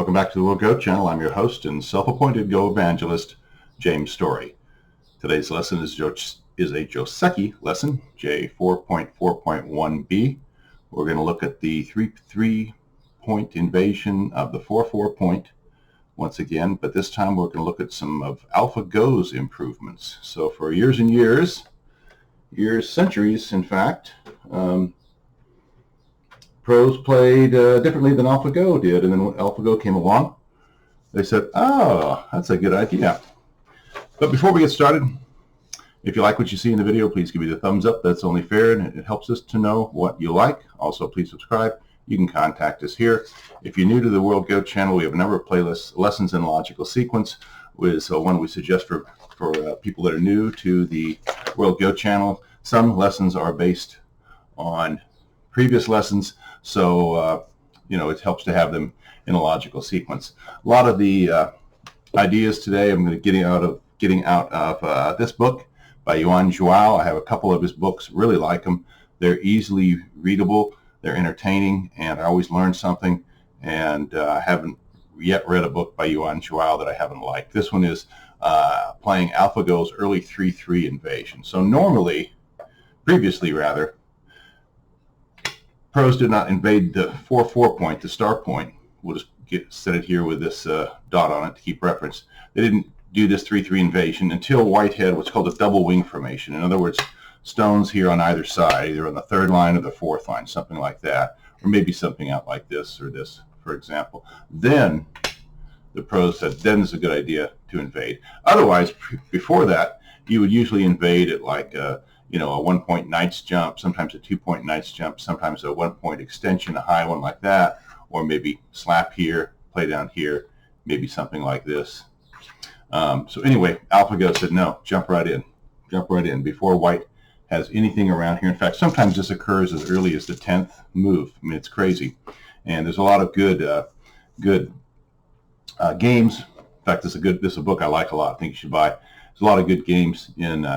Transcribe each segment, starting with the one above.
Welcome back to the World Go channel. I'm your host and self-appointed Go evangelist, James Story. Today's lesson is a Joseki lesson, J4.4.1b. We're going to look at the 3-3 point invasion of the 4-4 point once again, but this time we're going to look at some of AlphaGo's improvements. So for years and years, centuries in fact, pros played differently than AlphaGo did, and then when AlphaGo came along, they said, oh, that's a good idea. But before we get started, if you like what you see in the video, please give me the thumbs up. That's only fair, and it helps us to know what you like. Also, please subscribe. You can contact us here. If you're new to the World Go channel, we have a number of playlists, Lessons in Logical Sequence, is one we suggest for people that are new to the World Go channel. Some lessons are based on previous lessons, so it helps to have them in a logical sequence. A lot of the ideas today I'm going to getting out of this book by Yuan Zhuao. I have a couple of his books, really like them. They're easily readable, they're entertaining, and I always learn something. And I haven't yet read a book by Yuan Zhuao that I haven't liked. This one is playing AlphaGo's early 3-3 invasion. So previously, pros did not invade the 4-4 point, the start point. We'll just set it here with this dot on it to keep reference. They didn't do this 3-3 invasion until white had what's called a double wing formation. In other words, stones here on either side, either on the third line or the fourth line, something like that, or maybe something out like this or this, for example. Then the pros said, then it's a good idea to invade. Otherwise, before that, you would usually invade at like a 1-point knight's jump, sometimes a 2-point knight's jump, sometimes a 1-point extension, a high one like that, or maybe slap here, play down here, maybe something like this. So anyway, AlphaGo said, no, jump right in before white has anything around here. In fact, sometimes this occurs as early as the 10th move. I mean, it's crazy. And there's a lot of good games. In fact, this is a book I like a lot. I think you should buy. There's a lot of good games in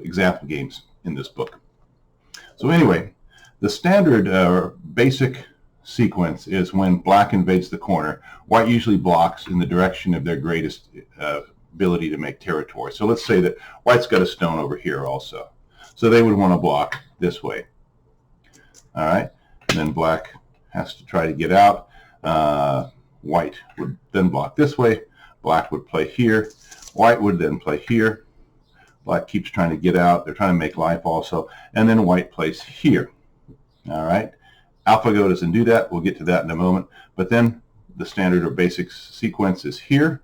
example games in this book. So anyway, the standard basic sequence is when black invades the corner, white usually blocks in the direction of their greatest ability to make territory. So let's say that white's got a stone over here also. So they would want to block this way. All right, and then black has to try to get out. White would then block this way. Black would play here. White would then play here. Black keeps trying to get out. They're trying to make life also. And then white plays here. All right. AlphaGo doesn't do that. We'll get to that in a moment. But then the standard or basic sequence is here.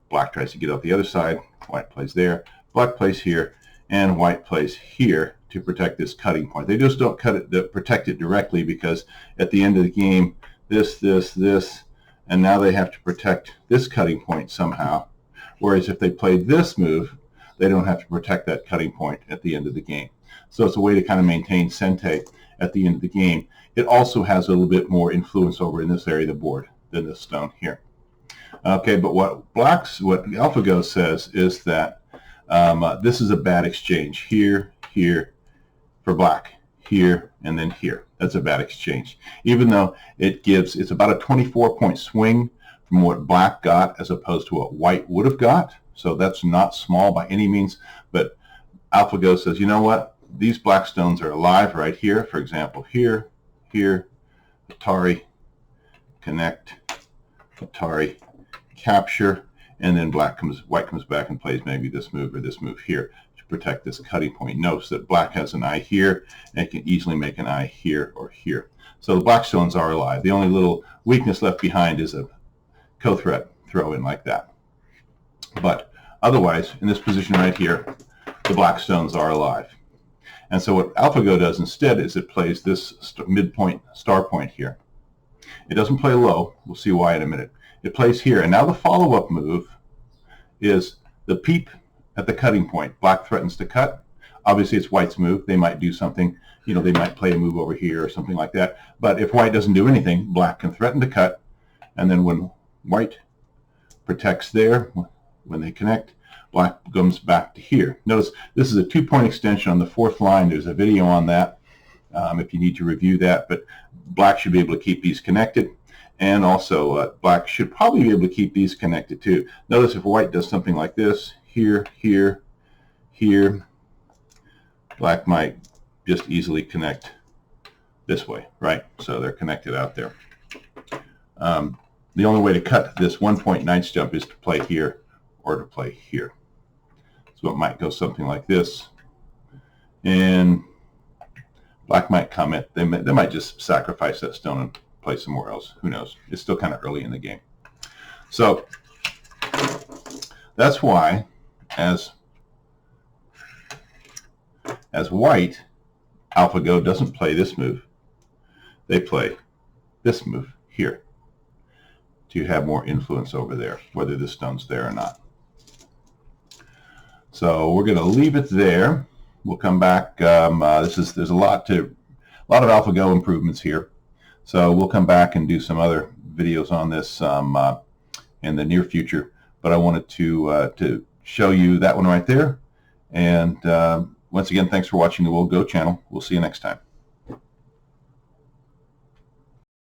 Black tries to get out the other side. White plays there. Black plays here. And white plays here to protect this cutting point. They just don't protect it directly, because at the end of the game, this, and now they have to protect this cutting point somehow. Whereas if they played this move, they don't have to protect that cutting point at the end of the game. So it's a way to kind of maintain sente at the end of the game. It also has a little bit more influence over in this area of the board than this stone here. Okay, but what AlphaGo says is that this is a bad exchange. Here, for black, here, and then here. That's a bad exchange. Even though it's about a 24-point swing from what black got as opposed to what white would have got. So that's not small by any means, but AlphaGo says, you know what? These black stones are alive right here. For example, here, Atari, connect, Atari, capture, and then white comes back and plays maybe this move or this move here to protect this cutting point. Notice that black has an eye here, and it can easily make an eye here or here. So the black stones are alive. The only little weakness left behind is a co-threat throw in like that. But otherwise, in this position right here, the black stones are alive. And so what AlphaGo does instead is it plays this midpoint star point here. It doesn't play low. We'll see why in a minute. It plays here. And now the follow-up move is the peep at the cutting point. Black threatens to cut. Obviously, it's white's move. They might do something. They might play a move over here or something like that. But if white doesn't do anything, black can threaten to cut. And then when white protects there, when they connect, black comes back to here. Notice this is a 2-point extension on the 4th line. There's a video on that if you need to review that, but black should be able to keep these connected. And also, black should probably be able to keep these connected too. Notice if white does something like this, here, here, here, black might just easily connect this way, right? So they're connected out there. The only way to cut this 1-point knights jump is to play here or to play here. So it might go something like this. And black might comment. They might just sacrifice that stone and play somewhere else. Who knows? It's still kind of early in the game. So that's why as white, AlphaGo doesn't play this move. They play this move here to have more influence over there, whether the stone's there or not. So we're going to leave it there. We'll come back. There's a lot of AlphaGo improvements here. So we'll come back and do some other videos on this in the near future. But I wanted to show you that one right there. And once again, thanks for watching the Will Go channel. We'll see you next time.